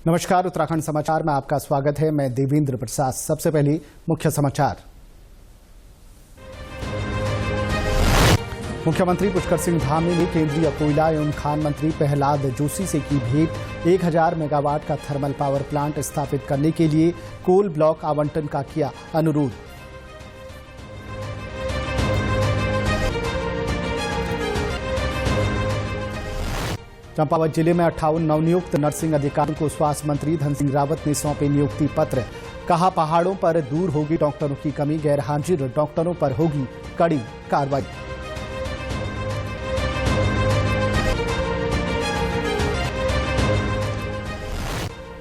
नमस्कार, उत्तराखंड समाचार में आपका स्वागत है। मैं देवेंद्र प्रसाद। सबसे पहले मुख्य समाचार। मुख्यमंत्री पुष्कर सिंह धामी ने केंद्रीय कोयला एवं खान मंत्री प्रहलाद जोशी से की भेंट। 1000 मेगावाट का थर्मल पावर प्लांट स्थापित करने के लिए कोल ब्लॉक आवंटन का किया अनुरोध। चंपावत जिले में 58 नवनियुक्त नर्सिंग अधिकारियों को स्वास्थ्य मंत्री धन सिंह रावत ने सौंपे नियुक्ति पत्र। कहा, पहाड़ों पर दूर होगी डॉक्टरों की कमी, गैर हाजिर डॉक्टरों पर होगी कड़ी कार्रवाई।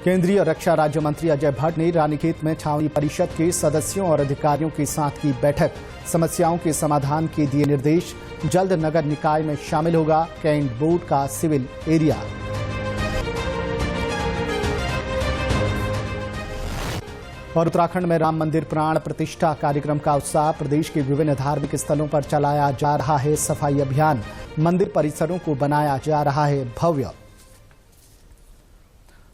केंद्रीय रक्षा राज्य मंत्री अजय भट्ट ने रानीखेत में छावनी परिषद के सदस्यों और अधिकारियों के साथ की बैठक। समस्याओं के समाधान के दिए निर्देश। जल्द नगर निकाय में शामिल होगा कैंट बोर्ड का सिविल एरिया। और उत्तराखंड में राम मंदिर प्राण प्रतिष्ठा कार्यक्रम का उत्साह। प्रदेश के विभिन्न धार्मिक स्थलों पर चलाया जा रहा है सफाई अभियान। मंदिर परिसरों को बनाया जा रहा है भव्य।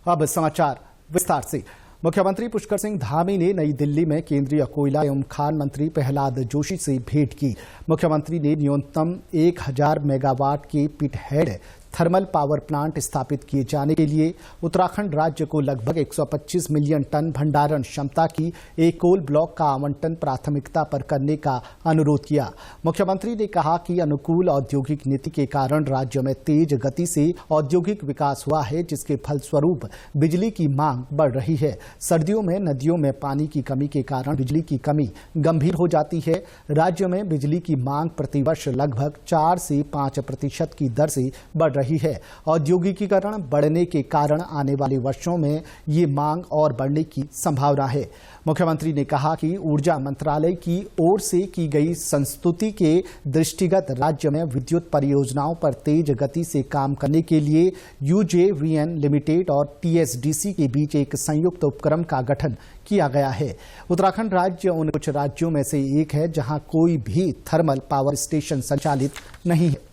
अब समाचार विस्तार से। मुख्यमंत्री पुष्कर सिंह धामी ने नई दिल्ली में केंद्रीय कोयला एवं खान मंत्री प्रहलाद जोशी से भेंट की। मुख्यमंत्री ने न्यूनतम 1000 मेगावाट के पिट हेड थर्मल पावर प्लांट स्थापित किए जाने के लिए उत्तराखंड राज्य को लगभग 125 मिलियन टन भंडारण क्षमता की एक कोल ब्लॉक का आवंटन प्राथमिकता पर करने का अनुरोध किया। मुख्यमंत्री ने कहा कि अनुकूल औद्योगिक नीति के कारण राज्य में तेज गति से औद्योगिक विकास हुआ है, जिसके फलस्वरूप बिजली की मांग बढ़ रही है। सर्दियों में नदियों में पानी की कमी के कारण बिजली की कमी गंभीर हो जाती है। राज्य में बिजली की मांग प्रतिवर्ष लगभग 4 से 5% की दर से बढ़ रही है। औद्योगिकीकरण बढ़ने के कारण आने वाले वर्षों में ये मांग और बढ़ने की संभावना है। मुख्यमंत्री ने कहा कि ऊर्जा मंत्रालय की ओर से की गई संस्तुति के दृष्टिगत राज्य में विद्युत परियोजनाओं पर तेज गति से काम करने के लिए UJVN लिमिटेड और TSDC के बीच एक संयुक्त उपक्रम का गठन किया गया है। उत्तराखंड राज्य उन कुछ राज्यों में से एक है जहां कोई भी थर्मल पावर स्टेशन संचालित नहीं है।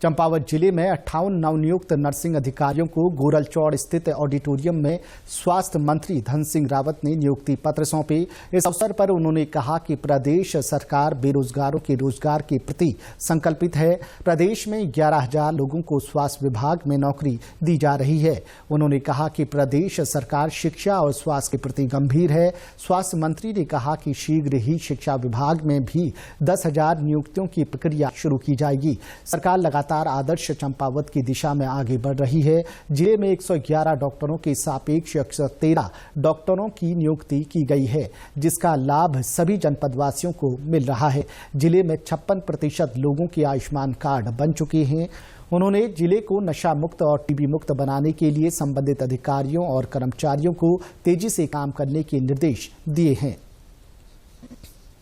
चंपावत जिले में 58 नवनियुक्त नर्सिंग अधिकारियों को गोरलचौड़ स्थित ऑडिटोरियम में स्वास्थ्य मंत्री धन सिंह रावत ने नियुक्ति पत्र सौंपे। इस अवसर पर उन्होंने कहा कि प्रदेश सरकार बेरोजगारों के रोजगार के प्रति संकल्पित है। प्रदेश में 11,000 लोगों को स्वास्थ्य विभाग में नौकरी दी जा रही है। उन्होंने कहा कि प्रदेश सरकार शिक्षा और स्वास्थ्य के प्रति गंभीर है। स्वास्थ्य मंत्री ने कहा कि शीघ्र ही शिक्षा विभाग में भी 10,000 नियुक्तियों की प्रक्रिया शुरू की जाएगी। सरकार लगातार आदर्श चंपावत की दिशा में आगे बढ़ रही है। जिले में 111 डॉक्टरों के सापेक्ष 113 डॉक्टरों की नियुक्ति की गई है, जिसका लाभ सभी जनपदवासियों को मिल रहा है। जिले में 56% लोगों के आयुष्मान कार्ड बन चुके हैं। उन्होंने जिले को नशा मुक्त और टीबी मुक्त बनाने के लिए संबंधित अधिकारियों और कर्मचारियों को तेजी से काम करने के निर्देश दिए हैं।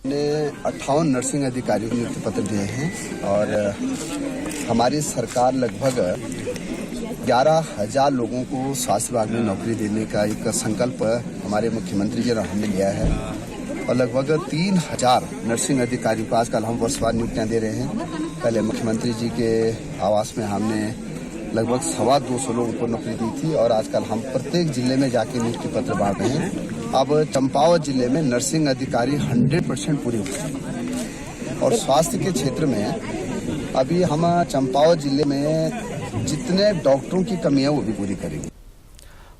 ने 58 नर्सिंग अधिकारियों को नियुक्ति पत्र दिए हैं और हमारी सरकार लगभग 11,000 लोगों को स्वास्थ्य विभाग में नौकरी देने का एक संकल्प हमारे मुख्यमंत्री जी ने हमने लिया है और लगभग 3,000 नर्सिंग अधिकारियों को आजकल हम वर्षवार नियुक्तियां दे रहे हैं। पहले मुख्यमंत्री जी के आवास में हमने लगभग 225 लोगों को नौकरी दी थी और आजकल हम प्रत्येक जिले में जाके नियुक्ति पत्र बांट रहे हैं। अब चंपावत जिले में नर्सिंग अधिकारी 100% पूरे हो गए और स्वास्थ्य के क्षेत्र में अभी हम चंपावत जिले में जितने डॉक्टरों की कमी है वो भी पूरी करेंगे।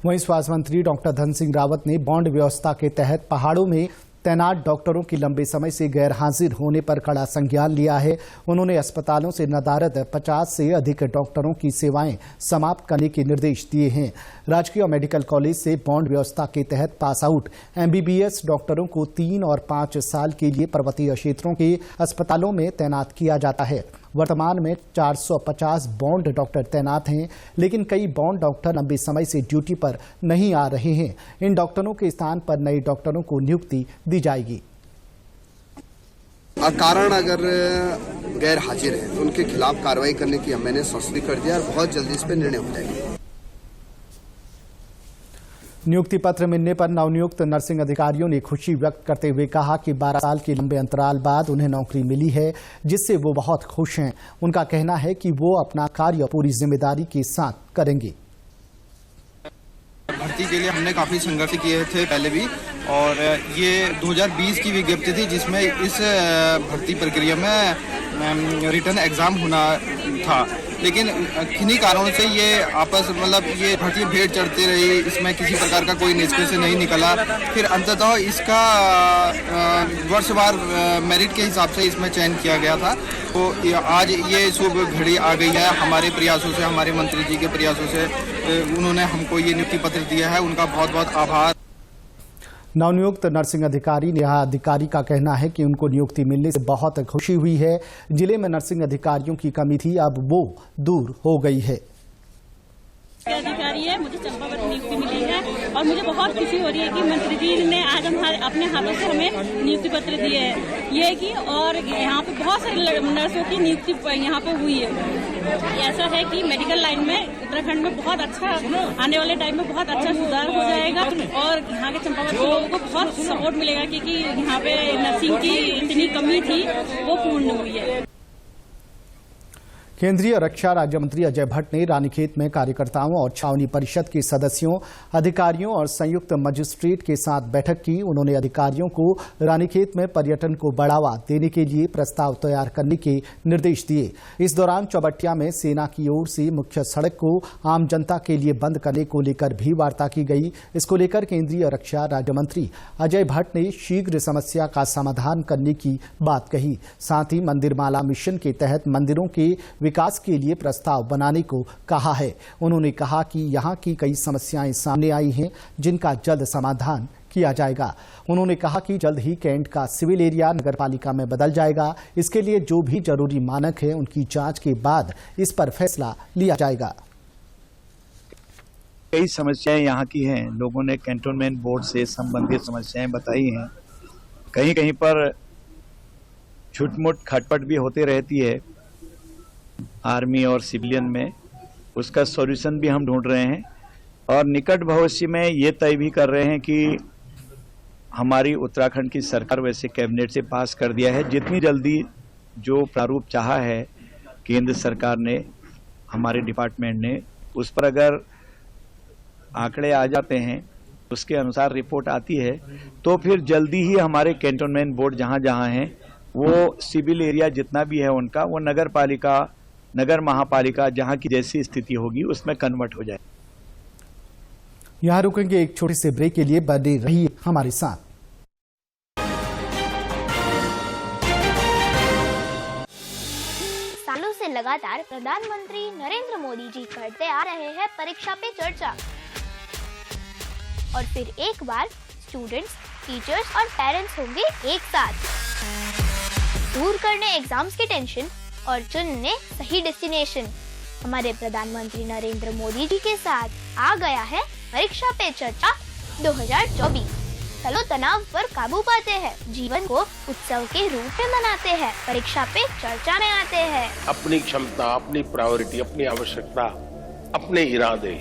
वहीं स्वास्थ्य मंत्री डॉक्टर धन सिंह रावत ने बॉन्ड व्यवस्था के तहत पहाड़ों में तैनात डॉक्टरों की लंबे समय से गैर हाजिर होने पर कड़ा संज्ञान लिया है। उन्होंने अस्पतालों से नदारद 50 से अधिक डॉक्टरों की सेवाएं समाप्त करने के निर्देश दिए हैं। राजकीय मेडिकल कॉलेज से बॉन्ड व्यवस्था के तहत पास आउट MBBS डॉक्टरों को 3 और 5 साल के लिए पर्वतीय क्षेत्रों के अस्पतालों में तैनात किया जाता है। वर्तमान में 450 बॉन्ड डॉक्टर तैनात हैं, लेकिन कई बॉन्ड डॉक्टर लंबे समय से ड्यूटी पर नहीं आ रहे हैं। इन डॉक्टरों के स्थान पर नए डॉक्टरों को नियुक्ति दी जाएगी। कारण अगर गैर हाजिर है तो उनके खिलाफ कार्रवाई करने की मैंने संस्तुति कर दिया और बहुत जल्दी इस पर निर्णय हो जाएगा। नियुक्ति पत्र मिलने पर नवनियुक्त नर्सिंग अधिकारियों ने खुशी व्यक्त करते हुए कहा कि 12 साल के लंबे अंतराल बाद उन्हें नौकरी मिली है, जिससे वो बहुत खुश हैं। उनका कहना है कि वो अपना कार्य पूरी जिम्मेदारी के साथ करेंगे। भर्ती के लिए हमने काफ़ी संघर्ष किए थे पहले भी, और ये 2020 की विज्ञप्ति थी जिसमें इस भर्ती प्रक्रिया में रिटर्न एग्ज़ाम होना था, लेकिन किन्हीं कारणों से ये ये भर्ती भेड़ चढ़ती रही, इसमें किसी प्रकार का कोई निष्कर्ष नहीं निकला। फिर अंततः इसका वर्षवार मेरिट के हिसाब से इसमें चयन किया गया था। तो आज ये शुभ घड़ी आ गई है। हमारे प्रयासों से, हमारे मंत्री जी के प्रयासों से उन्होंने हमको ये नियुक्ति पत्र दिया है, उनका बहुत बहुत आभार। नवनियुक्त नर्सिंग अधिकारी नेहा अधिकारी का कहना है कि उनको नियुक्ति मिलने से बहुत खुशी हुई है। जिले में नर्सिंग अधिकारियों की कमी थी, अब वो दूर हो गई है। अधिकारी है, मुझे चंपावत नियुक्ति मिली है और मुझे बहुत खुशी हो रही है कि मंत्री जी ने आज अपने हाथों से हमें नियुक्ति पत्र दिए है ये कि, और यहाँ पे बहुत सारे नर्सों की नियुक्ति यहाँ पे हुई है। ऐसा है कि मेडिकल लाइन में उत्तराखंड में बहुत अच्छा, आने वाले टाइम में बहुत अच्छा सुधार हो जाएगा और यहाँ के चंपावत के लोगों को बहुत सपोर्ट मिलेगा, क्योंकि यहाँ पे नर्सिंग की इतनी कमी थी वो पूर्ण हुई है। केंद्रीय रक्षा राज्य मंत्री अजय भट्ट ने रानीखेत में कार्यकर्ताओं और छावनी परिषद के सदस्यों, अधिकारियों और संयुक्त मजिस्ट्रेट के साथ बैठक की। उन्होंने अधिकारियों को रानीखेत में पर्यटन को बढ़ावा देने के लिए प्रस्ताव तैयार करने के निर्देश दिए। इस दौरान चौबटिया में सेना की ओर से मुख्य सड़क को आम जनता के लिए बंद करने को लेकर भी वार्ता की गई। इसको लेकर केंद्रीय रक्षा राज्य मंत्री अजय भट्ट ने शीघ्र समस्या का समाधान करने की बात कही। साथ ही मंदिरमाला मिशन के तहत मंदिरों के विकास के लिए प्रस्ताव बनाने को कहा है। उन्होंने कहा कि यहां की कई समस्याएं सामने आई हैं, जिनका जल्द समाधान किया जाएगा। उन्होंने कहा कि जल्द ही कैंट का सिविल एरिया नगरपालिका में बदल जाएगा। इसके लिए जो भी जरूरी मानक है, उनकी जांच के बाद इस पर फैसला लिया जाएगा। कई समस्याएं यहाँ की हैं। लोगों ने कैंटोनमेंट बोर्ड से संबंधित समस्याएं बताई हैं। कहीं कहीं पर छुटमुट खटपट भी होती रहती है आर्मी और सिविलियन में, उसका सॉल्यूशन भी हम ढूंढ रहे हैं और निकट भविष्य में ये तय भी कर रहे हैं कि हमारी उत्तराखंड की सरकार वैसे कैबिनेट से पास कर दिया है, जितनी जल्दी जो प्रारूप चाहा है केंद्र सरकार ने, हमारे डिपार्टमेंट ने, उस पर अगर आंकड़े आ जाते हैं, उसके अनुसार रिपोर्ट आती है, तो फिर जल्दी ही हमारे कैंटोनमेंट बोर्ड जहां जहां हैं वो सिविल एरिया जितना भी है उनका, वो नगर पालिका, नगर महापालिका, जहां की जैसी स्थिति होगी उसमें कन्वर्ट हो जाए। यहां रुकेंगे एक छोटे से ब्रेक के लिए, बने रहिए हमारे साथ। सालों से लगातार प्रधानमंत्री नरेंद्र मोदी जी करते आ रहे हैं परीक्षा पे चर्चा, और फिर एक बार स्टूडेंट्स, टीचर्स और पेरेंट्स होंगे एक साथ, दूर करने एग्जाम्स की टेंशन और चुनने सही डेस्टिनेशन। हमारे प्रधानमंत्री नरेंद्र मोदी जी के साथ आ गया है परीक्षा पे चर्चा 2024। चलो तनाव पर काबू पाते हैं, जीवन को उत्सव के रूप में मनाते हैं, परीक्षा पे चर्चा में आते हैं। अपनी क्षमता, अपनी प्रायोरिटी, अपनी आवश्यकता, अपने इरादे,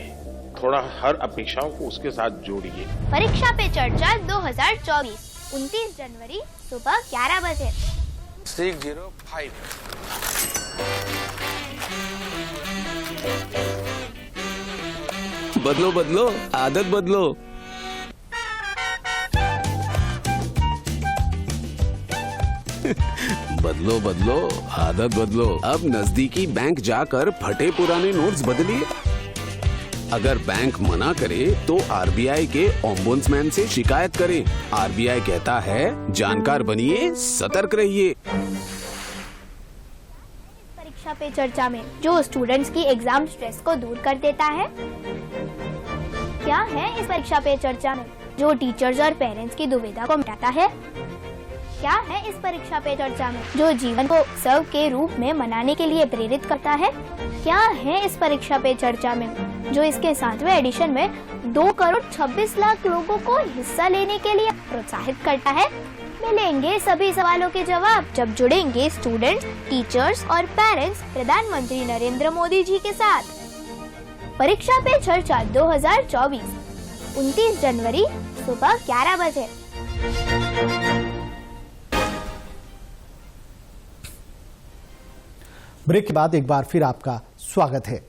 थोड़ा हर अपेक्षाओं को उसके साथ जोड़िए। परीक्षा पे चर्चा 2024 29 जनवरी सुबह 11 बजे। 605 बदलो बदलो, आदत बदलो। बदलो बदलो, आदत बदलो। अब नजदीकी बैंक जाकर फटे पुराने नोट्स बदलिए। अगर बैंक मना करे तो आरबीआई के ओम्बुड्समैन से शिकायत करें। आरबीआई कहता है, जानकार बनिए, सतर्क रहिए। परीक्षा पे चर्चा में जो स्टूडेंट्स की एग्जाम स्ट्रेस को दूर कर देता है, क्या है इस परीक्षा पे चर्चा में जो टीचर्स और पेरेंट्स की दुविधा को मिटाता है, क्या है इस परीक्षा पे चर्चा में जो जीवन को उत्सव के रूप में मनाने के लिए प्रेरित करता है, क्या है इस परीक्षा पे चर्चा में जो इसके 7वें एडिशन में 2 करोड़ 26 लाख लोगों को हिस्सा लेने के लिए प्रोत्साहित करता है। मिलेंगे सभी सवालों के जवाब जब जुड़ेंगे स्टूडेंट्स, टीचर्स और पेरेंट्स प्रधानमंत्री नरेंद्र मोदी जी के साथ। परीक्षा पे चर्चा 2024 29 जनवरी सुबह 11 बजे। ब्रेक के बाद एक बार फिर आपका स्वागत है।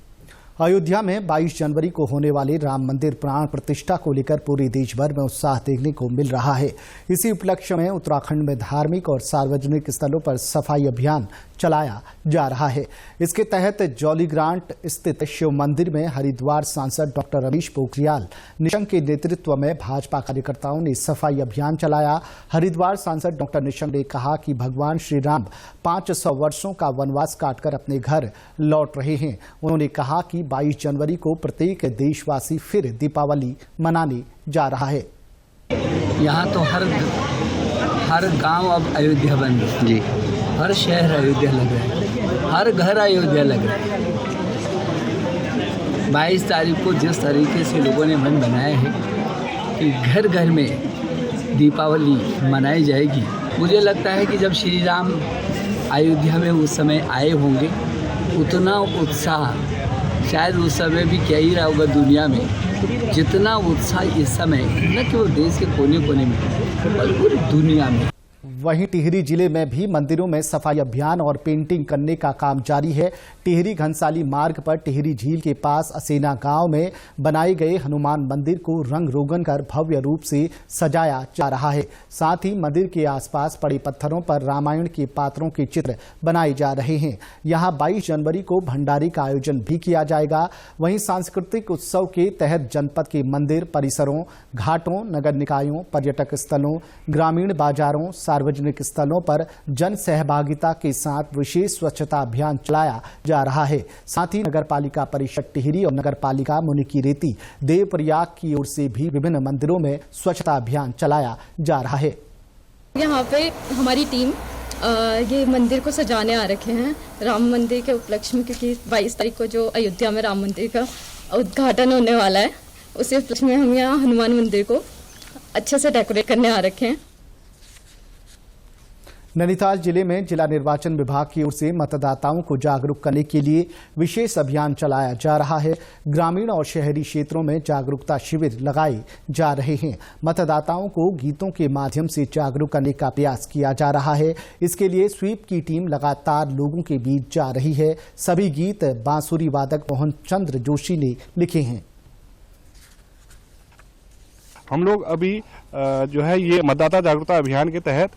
अयोध्या में 22 जनवरी को होने वाले राम मंदिर प्राण प्रतिष्ठा को लेकर पूरे देश भर में उत्साह देखने को मिल रहा है। इसी उपलक्ष्य में उत्तराखंड में धार्मिक और सार्वजनिक स्थलों पर सफाई अभियान चलाया जा रहा है। इसके तहत जौलीग्रांट स्थित शिव मंदिर में हरिद्वार सांसद डॉक्टर रमेश पोखरियाल निशंक के नेतृत्व में भाजपा कार्यकर्ताओं ने सफाई अभियान चलाया। हरिद्वार सांसद डॉक्टर निशंक ने कहा कि भगवान श्री राम 500 वर्षों का वनवास काटकर अपने घर लौट रहे हैं। उन्होंने कहा कि 22 जनवरी को प्रत्येक देशवासी फिर दीपावली मनाने जा रहा है। यहाँ तो हर गांव अब अयोध्या बन गया जी, हर शहर अयोध्या लग रहा है, हर घर अयोध्या लग रहा है। 22 तारीख को जिस तरीके से लोगों ने मन बनाया है कि घर घर में दीपावली मनाई जाएगी, मुझे लगता है कि जब श्री राम अयोध्या में उस समय आए होंगे उतना उत्साह शायद उस समय भी क्या ही रहा होगा दुनिया में, जितना उत्साह इस समय न केवल देश के कोने कोने में बल्कि पूरी दुनिया में। वहीं टिहरी जिले में भी मंदिरों में सफाई अभियान और पेंटिंग करने का काम जारी है। टिहरी घनसाली मार्ग पर टिहरी झील के पास असेना गांव में बनाए गए हनुमान मंदिर को रंग रोगन कर भव्य रूप से सजाया जा रहा है। साथ ही मंदिर के आसपास पड़े पत्थरों पर रामायण के पात्रों के चित्र बनाए जा रहे हैं। यहां 22 जनवरी को भंडारे का आयोजन भी किया जाएगा। वहीं सांस्कृतिक उत्सव के तहत जनपद के मंदिर परिसरों, घाटों, नगर निकायों, पर्यटक स्थलों, ग्रामीण बाजारों, सार्वजनिक स्थलों पर जन सहभागिता के साथ विशेष स्वच्छता अभियान चलाया जा रहा है। साथ ही नगर पालिका परिषद टिहरी और नगर पालिका मुनिकीरेती देवप्रयाग की ओर से भी विभिन्न मंदिरों में स्वच्छता अभियान चलाया जा रहा है। यहाँ पे हमारी टीम ये मंदिर को सजाने आ रखे हैं राम मंदिर के उपलक्ष्य में, क्योंकि 22 तारीख को जो अयोध्या में राम मंदिर का उद्घाटन होने वाला है, उसी उपलक्ष्य में हम यहाँ हनुमान मंदिर को अच्छे से डेकोरेट करने आ रखे हैं। नैनीताल जिले में जिला निर्वाचन विभाग की ओर से मतदाताओं को जागरूक करने के लिए विशेष अभियान चलाया जा रहा है। ग्रामीण और शहरी क्षेत्रों में जागरूकता शिविर लगाए जा रहे हैं। मतदाताओं को गीतों के माध्यम से जागरूक करने का प्रयास किया जा रहा है। इसके लिए स्वीप की टीम लगातार लोगों के बीच जा रही है। सभी गीत बांसुरी वादक मोहन चंद्र जोशी ने लिखे हैं। हम लोग अभी जो है ये मतदाता जागरूकता अभियान के तहत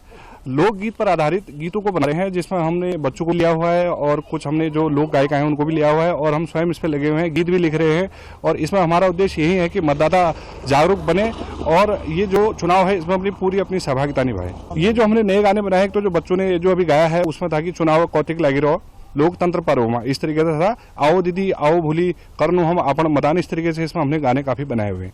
लोकगीत पर आधारित गीतों को बना रहे हैं, जिसमें हमने बच्चों को लिया हुआ है और कुछ हमने जो लोक गायिका हैं उनको भी लिया हुआ है और हम स्वयं इस पर लगे हुए हैं, गीत भी लिख रहे हैं। और इसमें हमारा उद्देश्य यही है कि मतदाता जागरूक बने और ये जो चुनाव है इसमें अपनी सहभागिता निभाए। ये जो हमने नए गाने बनाए तो जो बच्चों ने जो अभी गाया है उसमें था कि चुनाव कौतिक लागी रहो, लोकतंत्र पर्व, इस तरीके से था। आओ दीदी आओ भूली करनु हम अपन मतदान, इस तरीके से इसमें हमने गाने काफी बनाए हुए हैं।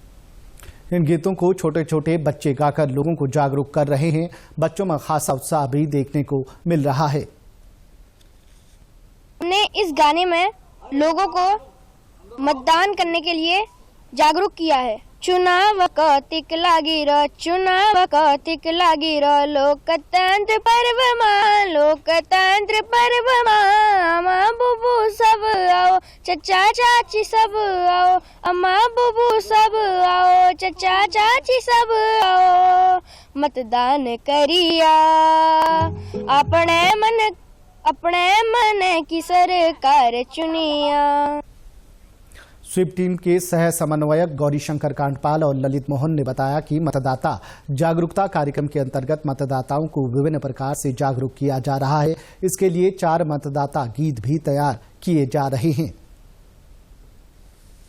इन गीतों को छोटे छोटे बच्चे गाकर लोगों को जागरूक कर रहे हैं। बच्चों में खासा उत्साह भी देखने को मिल रहा है। हमने इस गाने में लोगों को मतदान करने के लिए जागरूक किया है। चुनाव कौतिक लागी रो, चुनाव कौतिक लागी रो, लोकतंत्र पर्व मां, लोकतंत्र पर्व मां, मां बुबू सब आओ, चचा चाची सब आओ, अम्मा बुबू सब आओ, चचा चाची सब आओ, मतदान करिया अपने मन की सरकार चुनिया। स्वीप टीम के सह समन्वयक गौरीशंकर कांडपाल और ललित मोहन ने बताया कि मतदाता जागरूकता कार्यक्रम के अंतर्गत मतदाताओं को विभिन्न प्रकार से जागरूक किया जा रहा है। इसके लिए 4 मतदाता गीत भी तैयार किए जा रहे हैं।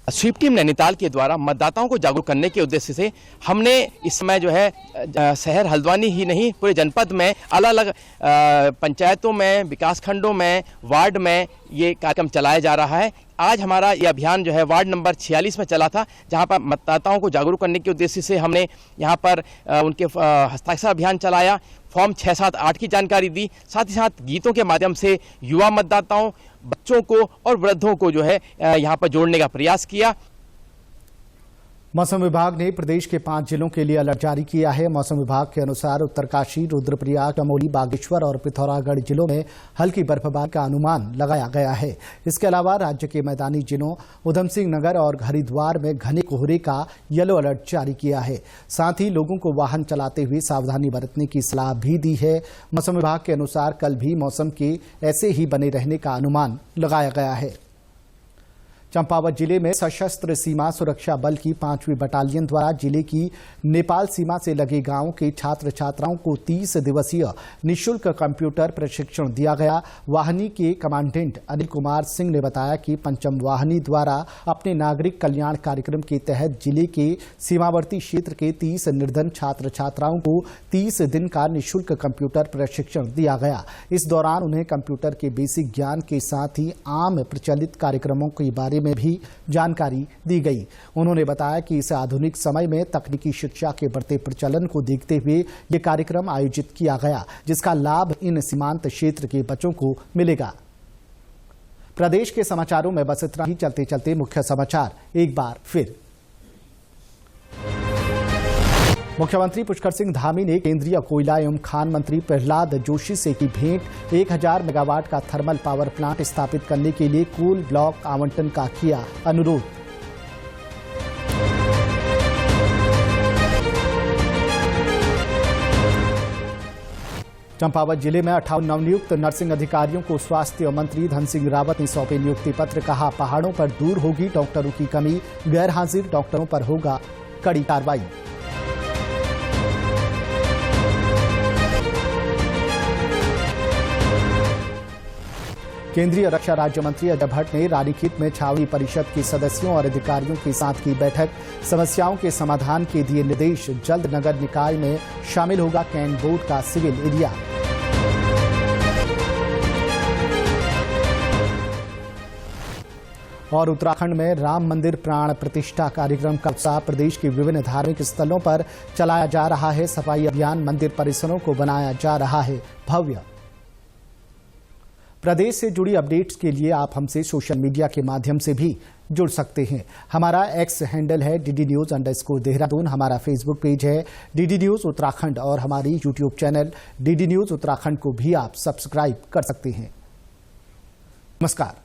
स्वीप टीम नैनीताल के द्वारा मतदाताओं को जागरूक करने के उद्देश्य से हमने इस समय जो है शहर हल्द्वानी ही नहीं पूरे जनपद में अलग अलग पंचायतों में, विकास खंडों में, वार्ड में ये कार्यक्रम चलाया जा रहा है। आज हमारा ये अभियान जो है वार्ड नंबर 46 में चला था, जहां पर मतदाताओं को जागरूक करने के उद्देश्य से हमने यहां पर उनके हस्ताक्षर अभियान चलाया, फॉर्म 6, 7, 8 की जानकारी दी, साथ ही साथ गीतों के माध्यम से युवा मतदाताओं, बच्चों को और वृद्धों को जो है यहाँ पर जोड़ने का प्रयास किया। मौसम विभाग ने प्रदेश के 5 जिलों के लिए अलर्ट जारी किया है। मौसम विभाग के अनुसार उत्तरकाशी, रुद्रप्रयाग, चमोली, बागेश्वर और पिथौरागढ़ जिलों में हल्की बर्फबारी का अनुमान लगाया गया है। इसके अलावा राज्य के मैदानी जिलों उधमसिंह नगर और हरिद्वार में घने कोहरे का येलो अलर्ट जारी किया है। साथ ही लोगों को वाहन चलाते हुए सावधानी बरतने की सलाह भी दी है। मौसम विभाग के अनुसार कल भी मौसम के ऐसे ही बने रहने का अनुमान लगाया गया है। चंपावत जिले में सशस्त्र सीमा सुरक्षा बल की 5वीं बटालियन द्वारा जिले की नेपाल सीमा से लगे गांवों के छात्र छात्राओं को 30 दिवसीय निःशुल्क कंप्यूटर प्रशिक्षण दिया गया। वाहिनी के कमांडेंट अनिल कुमार सिंह ने बताया कि पंचम वाहिनी द्वारा अपने नागरिक कल्याण कार्यक्रम के तहत जिले के सीमावर्ती क्षेत्र के 30 निर्धन छात्र छात्राओं को 30 दिन का निःशुल्क कंप्यूटर प्रशिक्षण दिया गया। इस दौरान उन्हें कंप्यूटर के बेसिक ज्ञान के साथ ही आम प्रचलित कार्यक्रमों के बारे में भी जानकारी दी गई। उन्होंने बताया कि इस आधुनिक समय में तकनीकी शिक्षा के बढ़ते प्रचलन को देखते हुए ये कार्यक्रम आयोजित किया गया, जिसका लाभ इन सीमांत क्षेत्र के बच्चों को मिलेगा। प्रदेश के समाचारों में बस इतना ही। चलते चलते मुख्य समाचार एक बार फिर। मुख्यमंत्री पुष्कर सिंह धामी ने केंद्रीय कोयला एवं खान मंत्री प्रहलाद जोशी से की भेंट। 1000 मेगावाट का थर्मल पावर प्लांट स्थापित करने के लिए कोल ब्लॉक आवंटन का किया अनुरोध। चंपावत जिले में 58 नवनियुक्त नर्सिंग अधिकारियों को स्वास्थ्य मंत्री धन सिंह रावत ने सौंपे नियुक्ति पत्र। कहा, पहाड़ों पर दूर होगी डॉक्टरों की कमी, गैर हाजिर डॉक्टरों पर होगा कड़ी कार्रवाई। केंद्रीय रक्षा राज्य मंत्री अजय भट्ट ने रानीखेत में छावनी परिषद के सदस्यों और अधिकारियों के साथ की बैठक। समस्याओं के समाधान के दिए निर्देश। जल्द नगर निकाय में शामिल होगा कैंट बोर्ड का सिविल एरिया। और उत्तराखंड में राम मंदिर प्राण प्रतिष्ठा कार्यक्रम का उत्साह। प्रदेश के विभिन्न धार्मिक स्थलों पर चलाया जा रहा है सफाई अभियान। मंदिर परिसरों को बनाया जा रहा है भव्य। प्रदेश से जुड़ी अपडेट्स के लिए आप हमसे सोशल मीडिया के माध्यम से भी जुड़ सकते हैं। हमारा एक्स हैंडल है DD News_देहरादून। हमारा फेसबुक पेज है DD News उत्तराखंड और हमारी YouTube channel DD News Uttarakhand को भी आप सब्सक्राइब कर सकते हैं। नमस्कार।